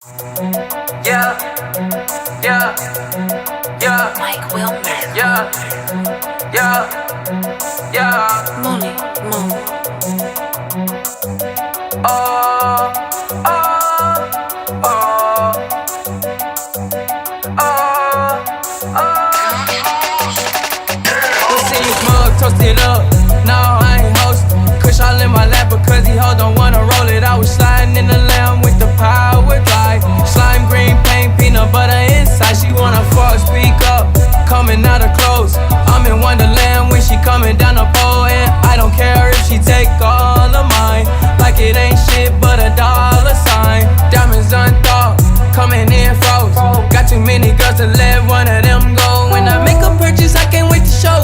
Yeah, yeah, yeah. Mike Wilmer. Yeah, yeah, yeah. Mooney, Moon. Oh, oh, oh, oh, oh. See his mug, toast it up. No, I ain't host. Kush all in my lap because he hold don't wanna roll it. I was sliding in the lamb with the power glide. Slime green paint, peanut butter inside. She wanna fuck, speak up. Coming out of clothes. I'm in Wonderland when she coming down the pole. And I don't care if she take all of mine. Like it ain't shit but a dollar sign. Diamonds unthought, coming in froze. Got too many girls to let one of them go. When I make a purchase, I can't wait to show.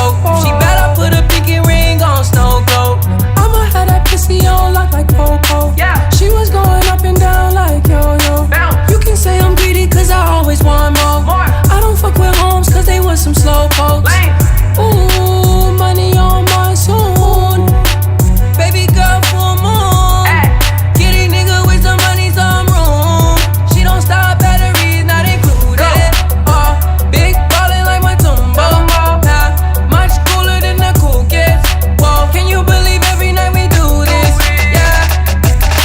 If she bad, I put a pinky ring on snow globe. I'ma have that pussy on lock like Coco. Yeah. She was going up and down like yo-yo. Bounce. You can say I'm greedy cause I always want more. I don't fuck with homes cause they was some slow pokes. Lame. Ooh, money on my soon. Baby girl, full moon. Ay. Get a nigga with some money, some room. She don't stop, batteries not included. Big ballin' like my Tumbo. Nah, much cooler than the cool kids. Whoa, can you believe every night we do this? Yeah.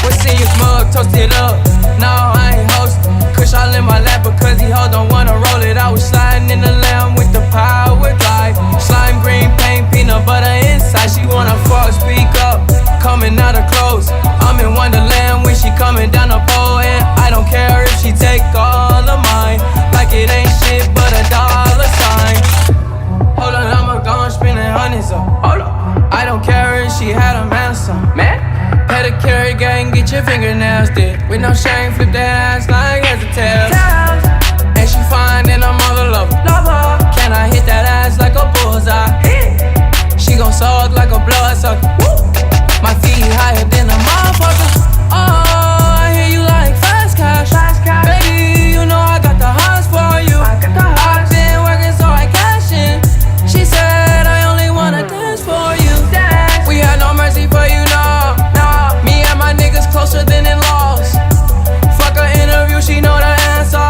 What's in your mug, toast it up. No, I ain't host. Kush all in my lap because he hold don't wanna roll it. I was sliding in the lamb with the power glide. Slime green paint, peanut butter inside. She wanna fuck, speak up. Coming out of clothes. I'm in Wonderland when she coming down the pole. And I don't care if she take all of mine. Like it ain't shit but a dollar sign. Hold on, I'ma go and spending hundreds up. Hold up. I don't care if she had a man or something. Man? Pedicure gang, get your fingernails did. With no shame, flip that ass like heads or tails. And she fine and I'm all love her. Can I hit that ass like a bullseye? She gon' suck like a bloodsucker. My feet higher than a motherfucker. Oh, I hear you like fast cash. Baby, you know I got the hots for you. I've been working so I cash in. She said I only wanna dance for you. We had no mercy for you, no. Me and my niggas closer than in-laws. Fuck her interview, she know the answer.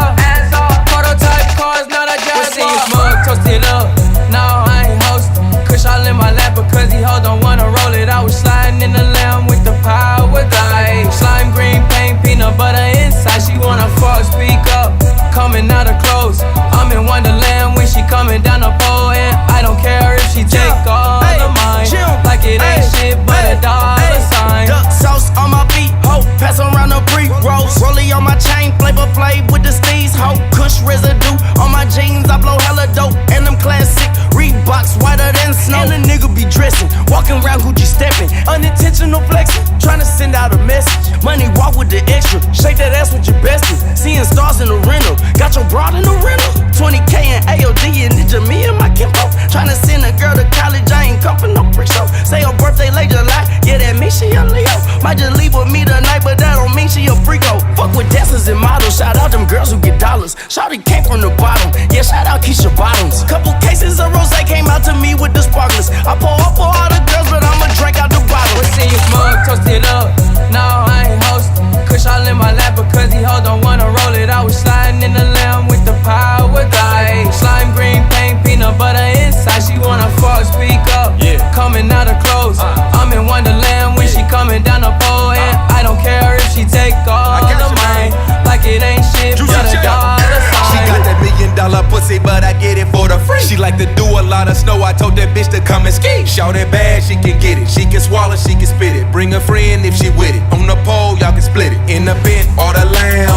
Prototype cars, not a Jaguar. What's in your mug, toast it up. No, I ain't host. Kush all in my lap because he hold don't wanna roll it. I was sliding in the lamb with the power glide. Slime green paint, peanut butter inside. She wanna fuck, speak up. Coming out of clothes. I'm in Wonderland when she coming down the pole. And I don't care if she take all of mine. Like it ain't shit but a dollar sign. Duck sauce on my feet, ho. Pass around the pre-rolls. Rollie on my chain, flavor Flav with the steez, ho. Kush residue on my jeans, I blow hella dope. And them classic Reeboks whiter than snow. And a nigga be dressing, walking around Gucci stepping. Unintentional flexing, trying to send out a message. Money walk with the extra, shake that ass with your bestie. Seeing stars in the rental, got your broad in the rental. 20K and AOD and Ninja, me and my Kimbo. Trying to send a girl to college, I ain't come for no pre-show. Say her birthday late July, yeah that means she a Leo. Might just leave with me tonight, but that don't mean she a freako. Fuck with dancers and models, shout out them girls who get dollars. Shawty came from the bottom, yeah shout out Keisha Bottoms. Couple cases of rosé came out to me with the sparklers. I pour up for all the girls, but I'ma drink out the bottle. What's in your mug, toast it up. No, I ain't host. Kush all in my lap because he hold don't wanna roll it. I was sliding in the lamb with the power glide. Slime green paint, peanut butter inside. She wanna fuck, speak up. Coming out of clothes. I'm in Wonderland when she coming down the pole. And I don't care if she take all of mine. Like it ain't shit but a dollar sign. She got that $1 million pussy, but I get it for the free. She like to do a lot of snow, I told that bitch to come and ski. Shout it bad, she can get it. She can swallow, she can spit it. Bring a friend if she with it. On the pole, y'all can split it. In the bent or the lamb.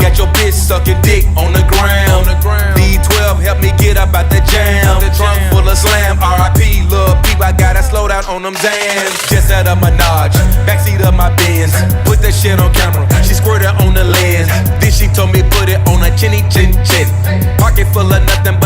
Got your bitch sucking dick on the ground. D12 help me get up out the jam. The trunk full of slam. R.I.P. Lil' Peep, I gotta slow down on them Zans. Just out of Minaj, backseat of my Benz. Put that shit on camera, she squirted on the lens. Then she told me put it on a chinny chin chin. Pocket full of nothing